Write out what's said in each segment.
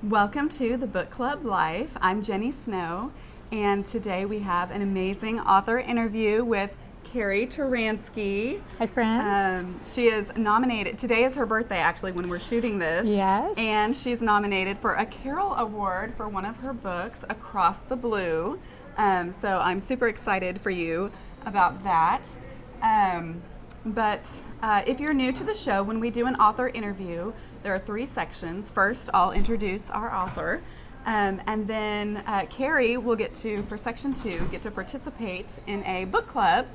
Welcome to the Book Club Life. I'm Jenny Snow, and today we have an amazing author interview with Carrie Turansky. Hi, friends. She is nominated. Today is her birthday, actually, when we're shooting this. Yes. And she's nominated for a Carol Award for one of her books, Across the Blue. So I'm super excited for you about that. But if you're new to the show, when we do an author interview, there are 3 sections. First, I'll introduce our author, and then Carrie will get to, for section 2, get to participate in a book club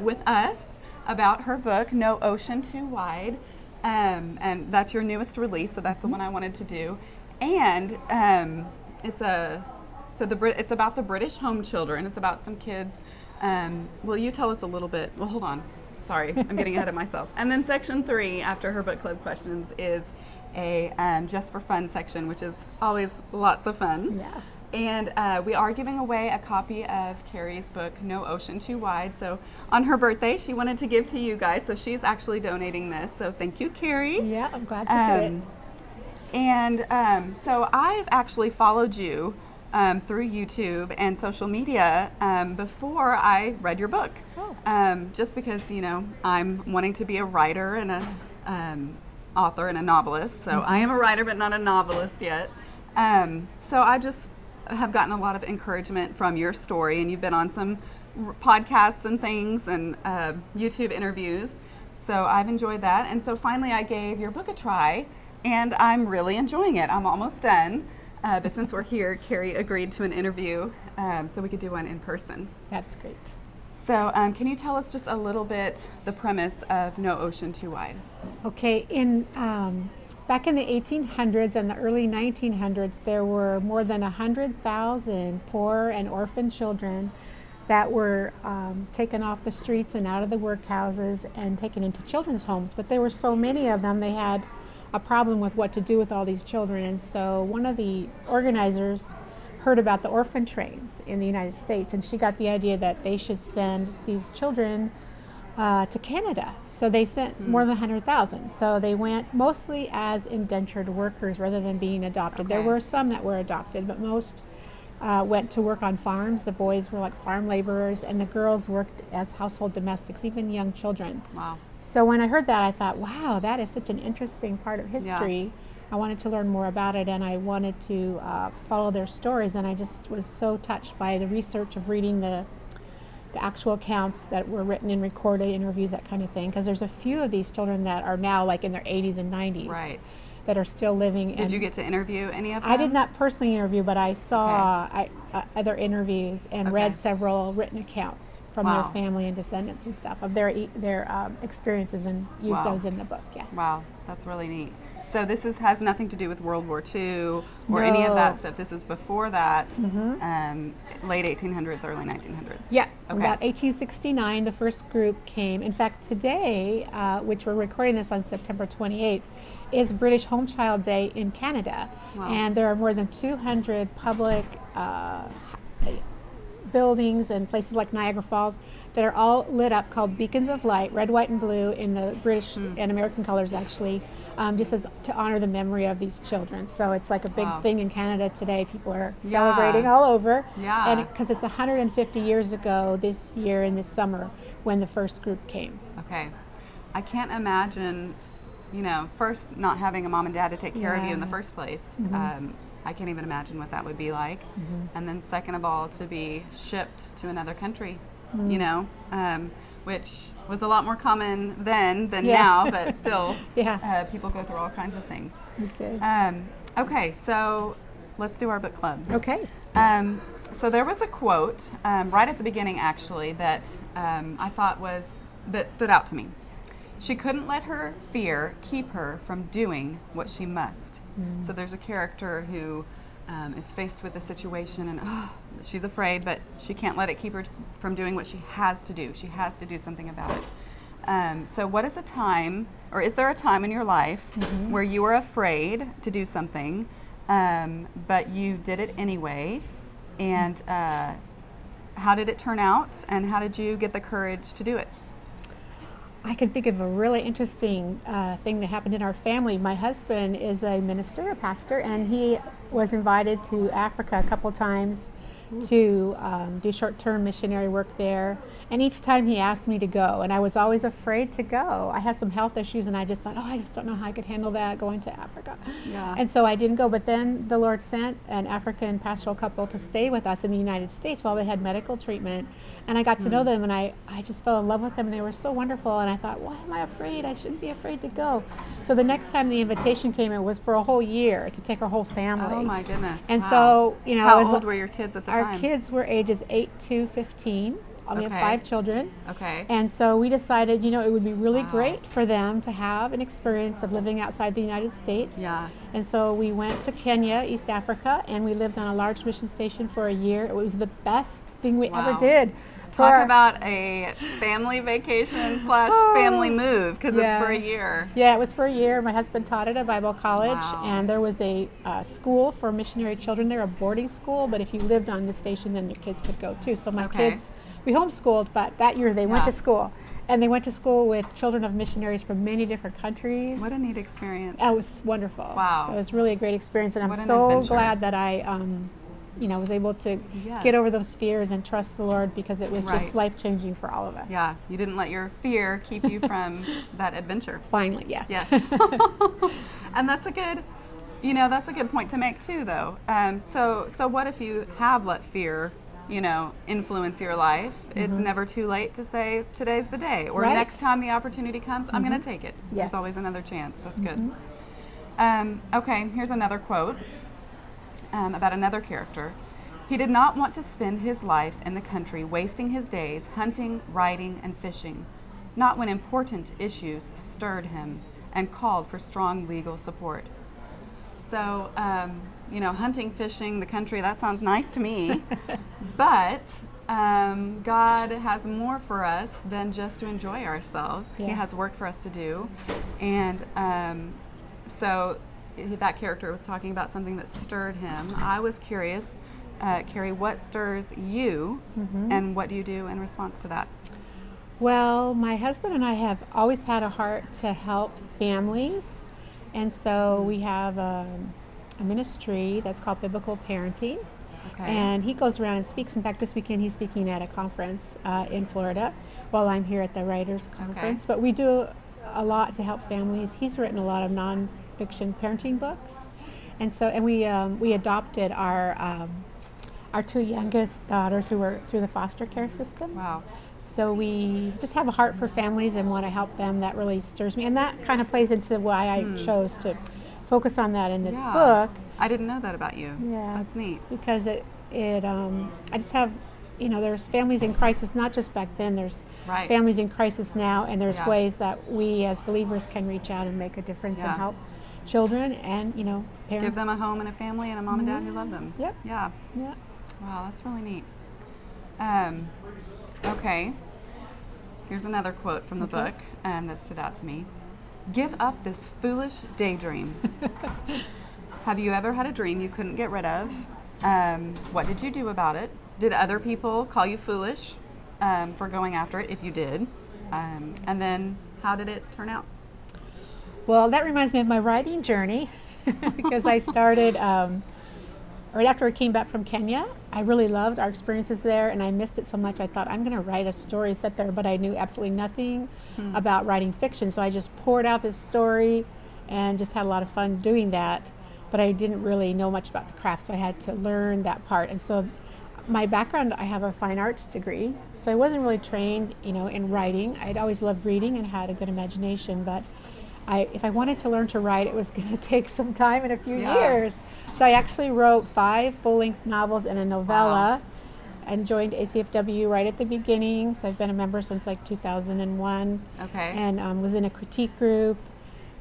with us about her book, No Ocean Too Wide, and that's your newest release, so that's the one I wanted to do. And it's about the British home children. It's about some kids. Will you tell us a little bit? Well, hold on. Sorry, I'm getting ahead of myself. And then section 3, after her book club questions, is a just for fun section, which is always lots of fun. Yeah. And we are giving away a copy of Carrie's book, No Ocean Too Wide. So on her birthday, she wanted to give to you guys. So she's actually donating this. So thank you, Carrie. Yeah, I'm glad to do it. And so I've actually followed you through YouTube and social media before I read your book. Oh. Just because, I'm wanting to be a writer and a author and a novelist. So I am a writer, but not a novelist yet. So I just have gotten a lot of encouragement from your story, and you've been on some podcasts and things and YouTube interviews. So I've enjoyed that. And so finally I gave your book a try, and I'm really enjoying it. I'm almost done. But since we're here, Carrie agreed to an interview so we could do one in person. That's great. So can you tell us just a little bit the premise of No Ocean Too Wide? Okay, back in the 1800s and the early 1900s, there were more than 100,000 poor and orphan children that were taken off the streets and out of the workhouses and taken into children's homes. But there were so many of them, they had a problem with what to do with all these children. And so one of the organizers heard about the orphan trains in the United States, and she got the idea that they should send these children to Canada. So they sent more than 100,000. So they went mostly as indentured workers rather than being adopted. Okay. There were some that were adopted, but most went to work on farms. The boys were like farm laborers, and the girls worked as household domestics, even young children. Wow. So when I heard that, I thought, wow, that is such an interesting part of history. Yeah. I wanted to learn more about it, and I wanted to follow their stories, and I just was so touched by the research of reading the actual accounts that were written and recorded, interviews, that kind of thing, because there's a few of these children that are now like in their 80s and 90s. Right. That are still living. Did you get to interview any of them? I did not personally interview, but I saw other interviews and read several written accounts from their family and descendants and stuff of their experiences, and used those in the book. Yeah. Wow, that's really neat. So this has nothing to do with World War II or any of that stuff. This is before that, late 1800s, early 1900s. Yeah, Okay. about 1869, the first group came. In fact, today, which we're recording this on September 28th, is British Home Child Day in Canada. Wow. And there are more than 200 public buildings and places like Niagara Falls that are all lit up, called beacons of light, red, white, and blue, in the British and American colors, actually, just as to honor the memory of these children. So it's like a big thing in Canada today. People are celebrating all over. Yeah. And because it's 150 years ago this year in this summer when the first group came. Okay. I can't imagine, first not having a mom and dad to take care of you in the first place. I can't even imagine what that would be like. And then second of all, to be shipped to another country, which was a lot more common then than now, but still, people go through all kinds of things. Okay. Okay, so let's do our book club. Okay. So there was a quote right at the beginning, actually, that I thought that stood out to me. She couldn't let her fear keep her from doing what she must. So there's a character who is faced with a situation, and she's afraid, but she can't let it keep her from doing what she has to do. She has to do something about it. So what is a time, or is there a time in your life where you were afraid to do something, but you did it anyway? And how did it turn out, and how did you get the courage to do it? I can think of a really interesting thing that happened in our family. My husband is a minister, a pastor, and he was invited to Africa a couple times to do short-term missionary work there. And each time he asked me to go, and I was always afraid to go. I had some health issues, and I just thought, I just don't know how I could handle that, going to Africa. Yeah. And so I didn't go. But then the Lord sent an African pastoral couple to stay with us in the United States while they had medical treatment. And I got to know them, and I just fell in love with them, and they were so wonderful. And I thought, why am I afraid? I shouldn't be afraid to go. So the next time the invitation came, it was for a whole year to take our whole family. Oh my goodness. And wow. so, How old were your kids at the time? Our kids were ages 8 to 15. We have 5 children. Okay. And so we decided, it would be really great for them to have an experience of living outside the United States. Yeah. And so we went to Kenya, East Africa, and we lived on a large mission station for a year. It was the best thing we ever did. Talk about a family vacation / family move, because it's for a year. Yeah, it was for a year. My husband taught at a Bible college, and there was a school for missionary children there, a boarding school, but if you lived on the station, then your kids could go too. So my kids, we homeschooled, but that year they went to school. And they went to school with children of missionaries from many different countries. What a neat experience. It was wonderful. Wow. So it was really a great experience, and I'm so glad that I was able to get over those fears and trust the Lord, because it was just life-changing for all of us. Yeah, you didn't let your fear keep you from that adventure. Finally, yes. Yes. And that's a good point to make too, though. So what if you have let fear, influence your life? It's never too late to say, today's the day, or next time the opportunity comes, I'm going to take it. Yes. There's always another chance. That's good. Okay, here's another quote. About another character. He did not want to spend his life in the country wasting his days hunting, riding, and fishing, not when important issues stirred him and called for strong legal support. So, hunting, fishing, the country, that sounds nice to me, but God has more for us than just to enjoy ourselves. He has work for us to do, and so that character was talking about something that stirred him. I was curious, Carrie, what stirs you, and what do you do in response to that? Well, my husband and I have always had a heart to help families, and so we have a ministry that's called Biblical Parenting, and he goes around and speaks. In fact, this weekend he's speaking at a conference in Florida while I'm here at the Writers' Conference. But we do a lot to help families. He's written a lot of non-fiction parenting books, and we adopted our 2 youngest daughters who were through the foster care system. Wow. So we just have a heart for families and want to help them. That really stirs me, and that kind of plays into why I chose to focus on that in this book. I didn't know that about you. Yeah, that's neat. Because I just have, there's families in crisis, not just back then. There's families in crisis now, and there's ways that we as believers can reach out and make a difference and help children and parents. Give them a home and a family and a mom and dad who love them. Yep. Yeah. Yeah. Wow, that's really neat. Okay. Here's another quote from the book that stood out to me. Give up this foolish daydream. Have you ever had a dream you couldn't get rid of? What did you do about it? Did other people call you foolish for going after it, if you did? And then how did it turn out? Well, that reminds me of my writing journey because I started right after I came back from Kenya. I really loved our experiences there, and I missed it so much. I thought, I'm going to write a story set there, but I knew absolutely nothing about writing fiction. So I just poured out this story and just had a lot of fun doing that. But I didn't really know much about the craft, so I had to learn that part. And so my background, I have a fine arts degree, so I wasn't really trained, in writing. I'd always loved reading and had a good imagination, but if I wanted to learn to write, it was going to take some time and a few years. So I actually wrote 5 full-length novels and a novella, and joined ACFW right at the beginning. So I've been a member since like 2001. Okay. And was in a critique group,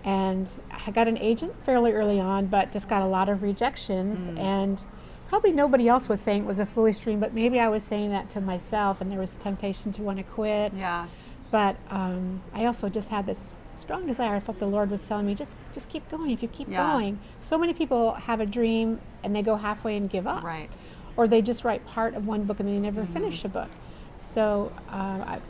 and I got an agent fairly early on, but just got a lot of rejections. And probably nobody else was saying it was a foolish dream, but maybe I was saying that to myself, and there was a temptation to want to quit. Yeah. But I also just had this strong desire. I felt the Lord was telling me, just keep going. If you keep going. So many people have a dream and they go halfway and give up. Right. Or they just write part of one book and they never finish a book. So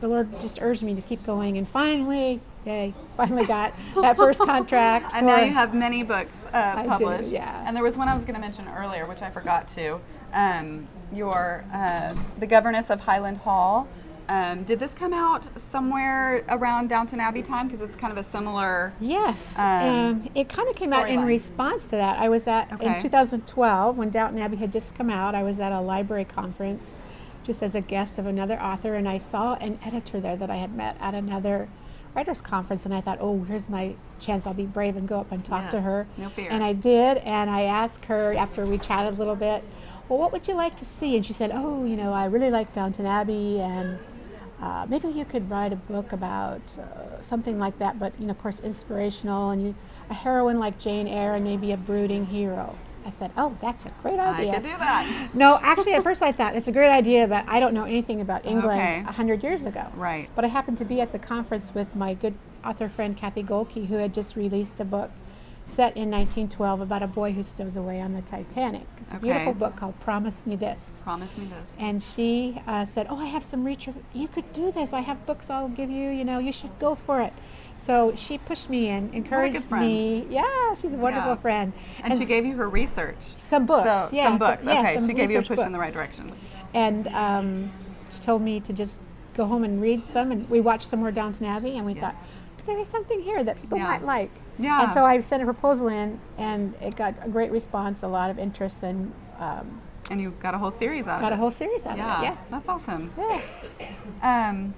the Lord just urged me to keep going, and finally got that first contract. And now you have many books published. I do, yeah. And there was one I was going to mention earlier, which I forgot to. Your The Governess of Highland Hall. Did this come out somewhere around Downton Abbey time? Because it's kind of a similar. Yes, it kind of came out in storyline. response to that. I was in 2012 when Downton Abbey had just come out. I was at a library conference, just as a guest of another author, and I saw an editor there that I had met at another writers conference, and I thought, oh, here's my chance. I'll be brave and go up and talk to her. No fear. And I did, and I asked her after we chatted a little bit, well, what would you like to see? And she said, oh, I really like Downton Abbey, and maybe you could write a book about something like that, but of course inspirational, and a heroine like Jane Eyre, and maybe a brooding hero. I said, oh, that's a great idea. I could do that. No, actually, at first I thought it's a great idea, but I don't know anything about England 100 years ago. Right. But I happened to be at the conference with my good author friend Kathy Golke, who had just released a book set in 1912 about a boy who stows away on the Titanic. It's a beautiful book called Promise Me This. Promise Me This. And she said, oh, I have some research. You could do this. I have books I'll give you. You should go for it. So she pushed me and encouraged me. Yeah, she's a wonderful friend. And she gave you her research. Some books. So, some books. Okay, some she gave you a push books in the right direction. And she told me to just go home and read some. And we watched some more Downton Abbey, and we thought, there is something here that people might like. Yeah. And so I sent a proposal in, and it got a great response, a lot of interest, and you got a whole series out of it. Got a whole series out of it. Yeah, that's awesome. Yeah.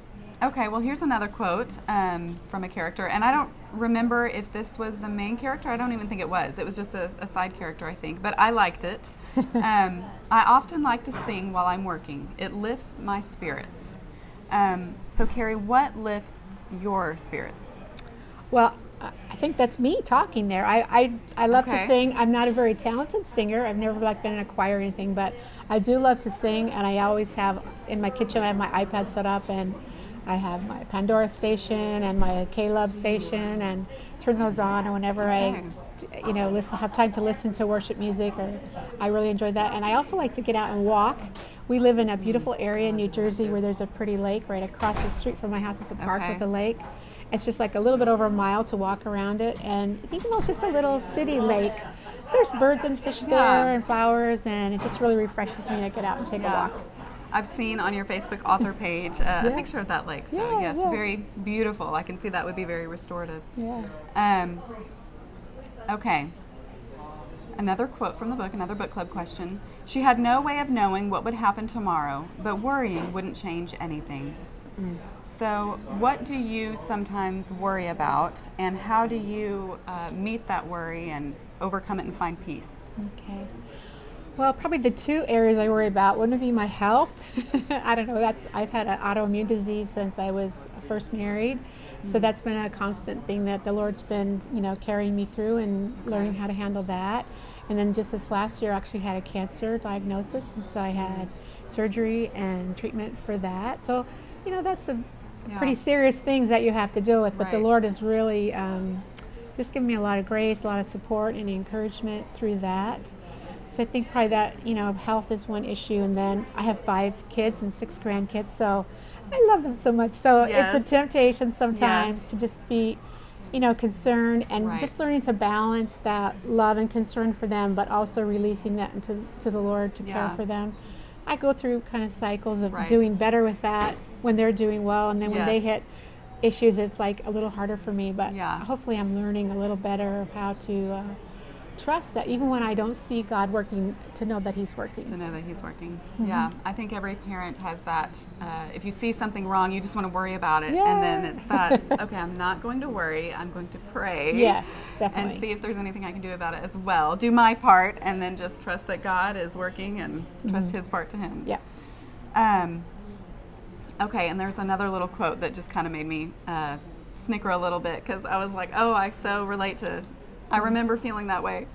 Okay, well, here's another quote from a character, and I don't remember if this was the main character. I don't even think it was. It was just a side character, I think, but I liked it. I often like to sing while I'm working. It lifts my spirits. So, Carrie, what lifts your spirits? Well, I think that's me talking there. I love to sing. I'm not a very talented singer. I've never been in a choir or anything, but I do love to sing, and I always have in my kitchen. I have my iPad set up, and I have my Pandora station and my K-Love station, and turn those on. And whenever I, have time to listen to worship music, I really enjoy that. And I also like to get out and walk. We live in a beautiful area in New Jersey where there's a pretty lake right across the street from my house. It's a park with a lake. It's just like a little bit over a mile to walk around it, and even though it's just a little city lake, there's birds and fish there and flowers, and it just really refreshes me to get out and take a walk. I've seen on your Facebook author page a picture of that lake, so yes, very beautiful. I can see that would be very restorative. Yeah. Okay. Another quote from the book, another book club question. She had no way of knowing what would happen tomorrow, but worrying wouldn't change anything. So what do you sometimes worry about, and how do you meet that worry and overcome it and find peace? Okay. Well, probably the two areas I worry about would be my health. I don't know, I've had an autoimmune disease since I was first married. So that's been a constant thing that the Lord's been, carrying me through and learning how to handle that. And then just this last year, I actually had a cancer diagnosis, and so I had surgery and treatment for that. So, that's a pretty serious things that you have to deal with. But the Lord has really just given me a lot of grace, a lot of support and encouragement through that. So I think probably that, health is one issue. And then I have 5 kids and 6 grandkids, so I love them so much. So it's a temptation sometimes to just be, concerned and just learning to balance that love and concern for them, but also releasing that to the Lord to care for them. I go through kind of cycles of doing better with that when they're doing well, and then when they hit issues, it's like a little harder for me. But hopefully I'm learning a little better of how to trust that even when I don't see God working, to know that He's working. To know that He's working. Mm-hmm. Yeah, I think every parent has that. If you see something wrong, you just want to worry about it. And then it's that, okay, I'm not going to worry, I'm going to pray. Yes, definitely. And see if there's anything I can do about it as well. Do my part, and then just trust that God is working and trust His part to Him. Yeah. Okay, and there's another little quote that just kind of made me snicker a little bit, because I was like, oh, I so relate to, I remember feeling that way.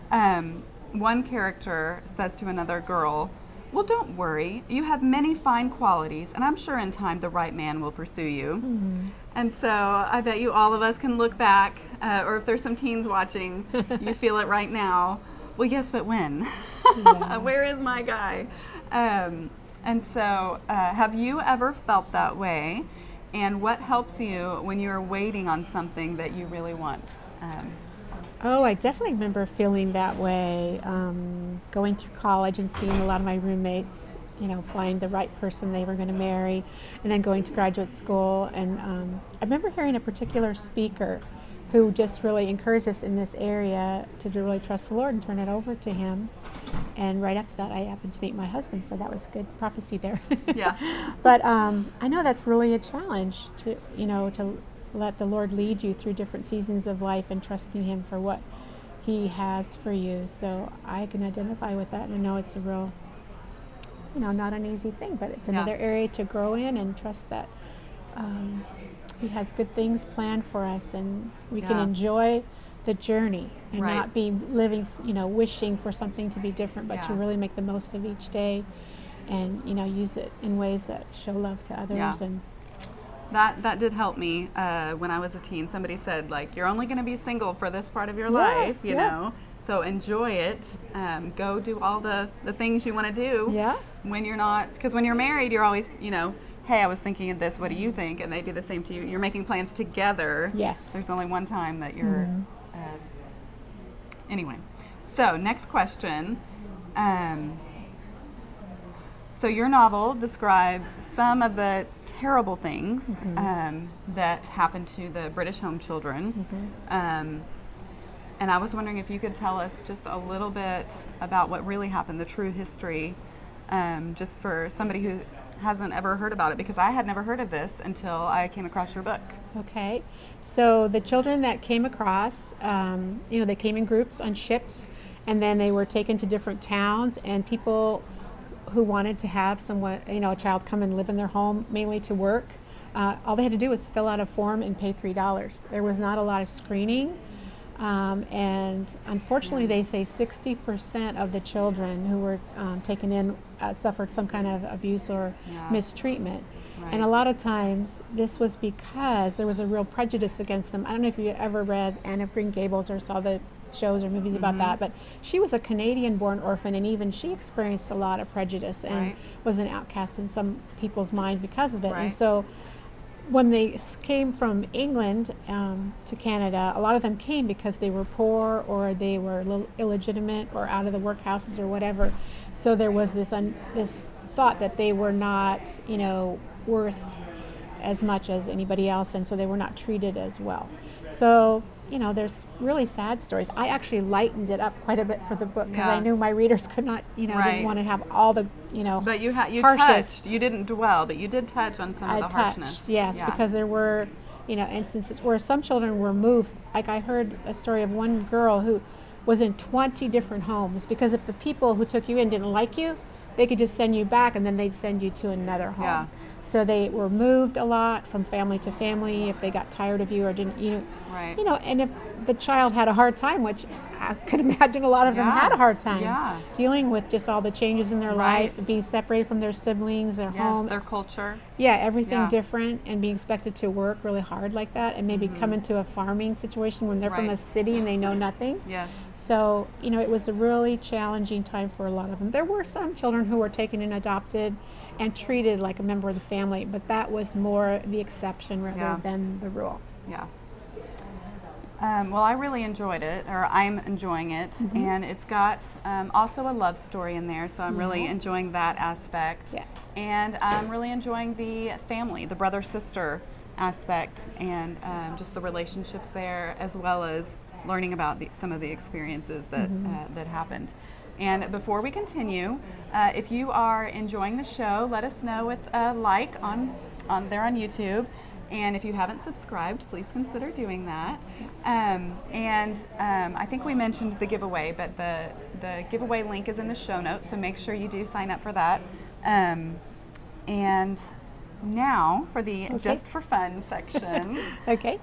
One character says to another girl, well, don't worry, you have many fine qualities, and I'm sure in time the right man will pursue you. Mm-hmm. And so I bet you all of us can look back, or if there's some teens watching, you feel it right now. Well, yes, but when? Where is my guy? And so, have you ever felt that way? And what helps you when you're waiting on something that you really want? Oh, I definitely remember feeling that way, going through college and seeing a lot of my roommates, find the right person they were going to marry, and then going to graduate school. And I remember hearing a particular speaker who just really encouraged us in this area to really trust the Lord and turn it over to Him. And right after that, I happened to meet my husband, so that was good prophecy there. Yeah. But I know that's really a challenge to let the Lord lead you through different seasons of life and trusting Him for what He has for you. So I can identify with that, and I know it's a real, not an easy thing, but it's another area to grow in and trust that He has good things planned for us, and we can enjoy the journey and not be living, wishing for something to be different, but to really make the most of each day and, use it in ways that show love to others. Yeah. And that did help me when I was a teen. Somebody said, like, you're only going to be single for this part of your life, you know, so enjoy it. Go do all the things you want to do when you're not, because when you're married, you're always, hey, I was thinking of this, what do you think? And they do the same to you. You're making plans together. Yes. There's only one time that you're, anyway. So next question. So your novel describes some of the terrible things that happened to the British home children. And I was wondering if you could tell us just a little bit about what really happened, the true history, just for somebody who hasn't ever heard about it, because I had never heard of this until I came across your book. Okay, so the children that came across, they came in groups on ships, and then they were taken to different towns, and people who wanted to have someone, a child come and live in their home, mainly to work, all they had to do was fill out a form and pay $3. There was not a lot of screening. And unfortunately, they say 60% of the children who were taken in suffered some kind of abuse or mistreatment. Right. And a lot of times, this was because there was a real prejudice against them. I don't know if you ever read Anne of Green Gables or saw the shows or movies about that, but she was a Canadian-born orphan, and even she experienced a lot of prejudice and was an outcast in some people's mind because of it. And so when they came from England to Canada, a lot of them came because they were poor or they were illegitimate or out of the workhouses or whatever. So there was this thought that they were not, worth as much as anybody else, and so they were not treated as well. So, there's really sad stories. I actually lightened it up quite a bit for the book because I knew my readers could not, didn't want to have all the, But you harshest. touched. You didn't dwell, but you did touch on some of the harshness. Yes, because there were, instances where some children were moved. Like I heard a story of one girl who was in 20 different homes because if the people who took you in didn't like you, they could just send you back and then they'd send you to another home. Yeah. So they were moved a lot from family to family if they got tired of you or didn't, and if the child had a hard time, which I could imagine a lot of them had a hard time dealing with just all the changes in their life, being separated from their siblings, their home. Their culture. Yeah, everything different, and being expected to work really hard like that, and maybe come into a farming situation when they're from a city and they know nothing. Yes. So, it was a really challenging time for a lot of them. There were some children who were taken and adopted and treated like a member of the family, but that was more the exception rather than the rule. Yeah. Well, I really enjoyed it, or I'm enjoying it, and it's got also a love story in there, so I'm really enjoying that aspect. Yeah. And I'm really enjoying the family, the brother-sister aspect, and just the relationships there, as well as learning about some of the experiences that that happened. And before we continue, if you are enjoying the show, let us know with a like on YouTube. And if you haven't subscribed, please consider doing that. I think we mentioned the giveaway, but the giveaway link is in the show notes, so make sure you do sign up for that. And now for the Just for Fun section. Okay.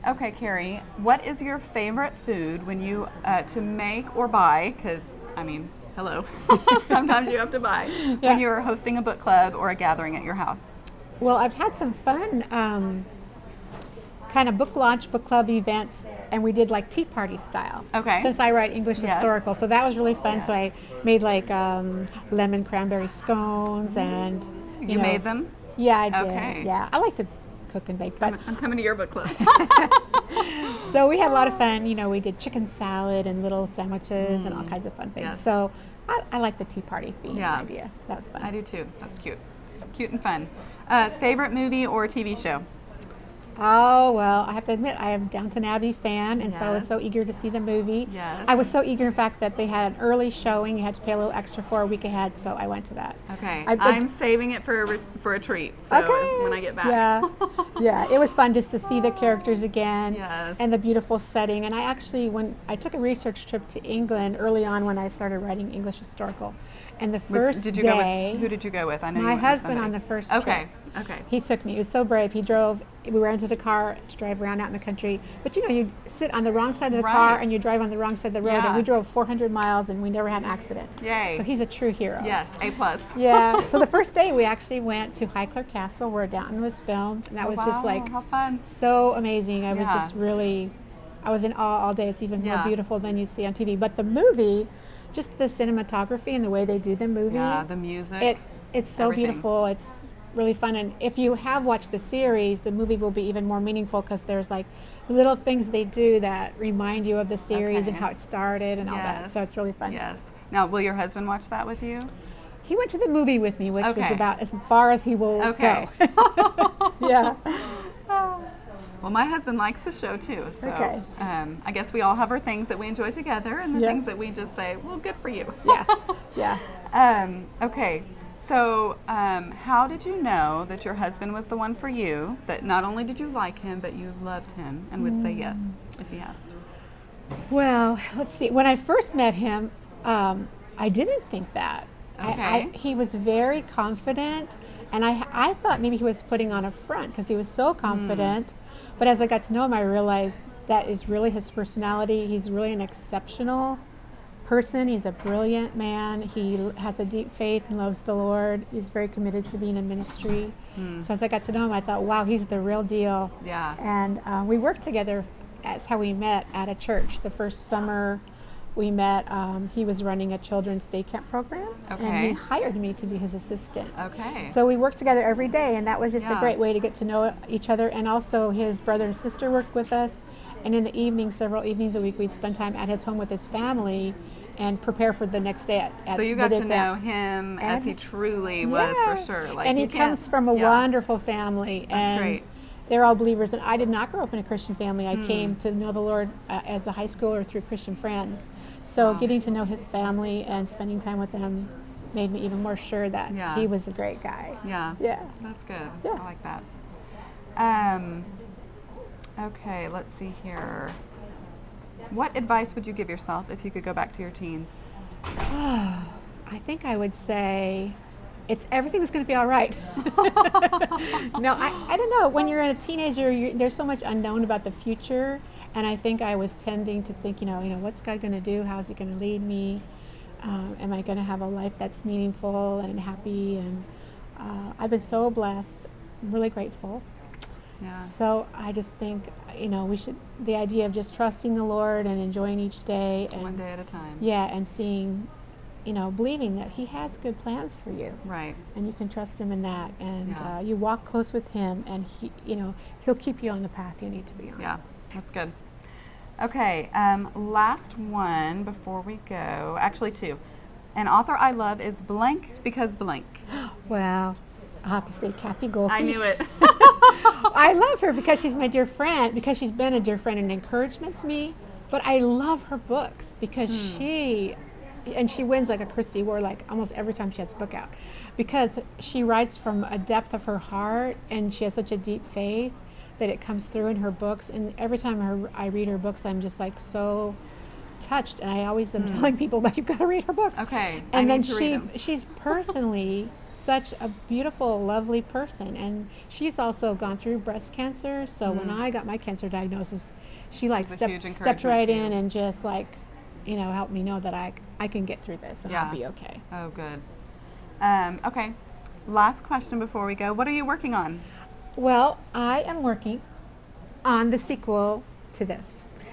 Okay, Carrie, what is your favorite food when you to make or buy? Because, hello, sometimes you have to buy when you're hosting a book club or a gathering at your house. Well, I've had some fun kind of book launch, book club events, and we did like tea party style. Okay. Since I write English historical, so that was really fun. Yes. So I made like lemon cranberry scones, and You made them? Yeah, I did. Okay. Yeah, I like to cook and bake, but I'm coming to your book club. so we had a lot of fun. We did chicken salad and little sandwiches and all kinds of fun things. Yes. So I like the tea party theme Yeah. idea. That was fun. I do too. That's cute. Cute and fun. Favorite movie or TV show? Oh, well, I have to admit, I am a Downton Abbey fan, and so I was Yes. so eager to see the movie. Yes. I was so eager, in fact, that they had an early showing. You had to pay a little extra for a week ahead, so I went to that. Okay. I- I'm saving it for a treat. So it's when I get back. Yeah. Yeah, it was fun just to see the characters again. Yes. And the beautiful setting. And I actually, when I took a research trip to England early on when I started writing English historical, and the first Did you day, go with, who did you go with? I know you my went with husband somebody. on the first Okay. trip. Okay. He took me. He was so brave. He drove. We rented a car to drive around out in the country. But you sit on the wrong side of the car Right. and you drive on the wrong side of the road. Yeah. And we drove 400 miles and we never had an accident. Yay. So he's a true hero. Yes. A+. Yeah. So the first day we actually went to Highclere Castle where Downton was filmed, and that was just like how fun. so amazing. I was Yeah. just really, I was in awe all day. It's even more Yeah. beautiful than you see on TV. But the movie, just the cinematography and the way they do the movie. Yeah. The music. It's so everything. beautiful. It's really fun, and if you have watched the series, the movie will be even more meaningful because there's like little things they do that remind you of the series and Okay. how it started and all that. Yes. So it's really fun. Yes. Now, will your husband watch that with you? He went to the movie with me, which was Okay. about as far as he will Okay. go. Yeah. Well, my husband likes the show too. So Okay. I guess we all have our things that we enjoy together and the Yeah. things that we just say, well, good for you. Yeah. Yeah. Okay. So, how did you know that your husband was the one for you? That not only did you like him, but you loved him and would say yes if he asked? Well, let's see. When I first met him, I didn't think that. Okay. He was very confident, and I thought maybe he was putting on a front because he was so confident. But as I got to know him, I realized that is really his personality. He's really an exceptional person. He's a brilliant man. He has a deep faith and loves the Lord. He's very committed to being in ministry. So as I got to know him, I thought, wow, he's the real deal. Yeah. And we worked together. That's how we met at a church. The first summer we met, he was running a children's day camp program, and Okay. he hired me to be his assistant. Okay. So we worked together every day, and that was just a Yeah. great way to get to know each other. And also his brother and sister worked with us, and in the evening, several evenings a week, we'd spend time at his home with his family and prepare for the next day at So you the got day to know camp. him And as he he's- truly was Yeah. for sure. Like and he you can't- comes from a yeah. wonderful family. That's and great. They're all believers, and I did not grow up in a Christian family. I came to know the Lord as a high schooler through Christian friends. So Wow. getting to know his family and spending time with them made me even more sure that Yeah. he was a great guy. Yeah. Yeah. That's good. Yeah. I like that. Okay, let's see here. What advice would you give yourself if you could go back to your teens? I think I would say everything's going to be all right. No, I don't know. When you're a teenager, there's so much unknown about the future, and I think I was tending to think, what's God going to do? How's He going to lead me? Am I going to have a life that's meaningful and happy? And I've been so blessed. I'm really grateful. Yeah. So I just think, we should, the idea of just trusting the Lord and enjoying each day. And, One day at a time. yeah, and seeing, believing that He has good plans for you. Right. And you can trust Him in that. And Yeah. you walk close with Him, and He'll keep you on the path you need to be on. Yeah, that's good. Okay, last one before we go. Actually, two. An author I love is blank because blank. Well, I'll have to say Kathy Golke. I knew it. I love her because she's my dear friend, because she's been a dear friend and encouragement to me. But I love her books because she wins like a Christie Award like almost every time she has a book out, because she writes from a depth of her heart, and she has such a deep faith that it comes through in her books. And every time I read her books, I'm just like so touched, and I always am telling people, like, you've got to read her books. Okay, I And then need to read them. she's personally such a beautiful, lovely person, and she's also gone through breast cancer. So when I got my cancer diagnosis, she like It's a huge stepped encouragement right to in you. and just like, helped me know that I can get through this and Yeah. I'll be okay. Oh, good. Okay, last question before we go. What are you working on? Well, I am working on the sequel to this.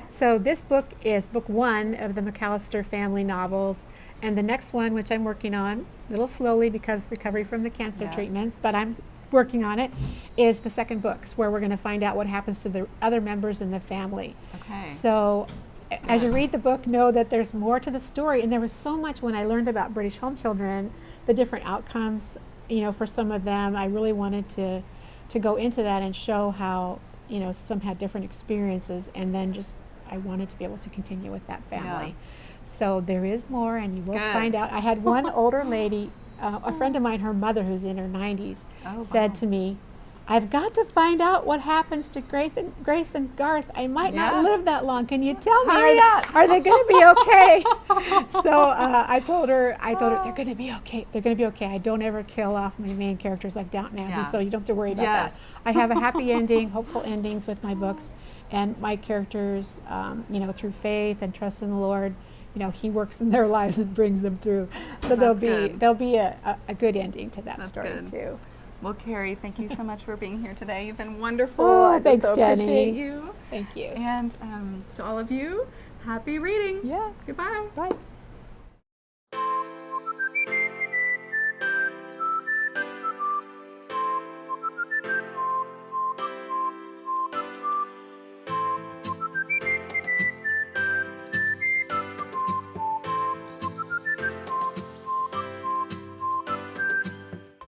So this book is book 1 of the McAllister family novels, and the next one, which I'm working on a little slowly because recovery from the cancer treatments, but I'm working on it, is the second book, where we're going to find out what happens to the other members in the family. Okay. So as you read the book, know that there's more to the story, and there was so much when I learned about British home children, the different outcomes, for some of them. I really wanted to go into that and show how, some had different experiences, and then I wanted to be able to continue with that family. So there is more, and you will find out. I had one older lady, a friend of mine, her mother, who's in her 90s, said to me, I've got to find out what happens to Grace and Garth. I might not live that long. Can you tell me? Are they going to be okay? So I told her they're going to be okay. They're going to be okay. I don't ever kill off my main characters like Downton Abbey, so you don't have to worry about that. I have a happy ending, hopeful endings with my books, and my characters, through faith and trust in the Lord, He works in their lives and brings them through. So there'll be a good ending to that story too. Well, Carrie, thank you so much for being here today. You've been wonderful. Oh, thanks, Jenny. Appreciate you. Thank you. And to all of you, happy reading. Yeah. Goodbye. Bye.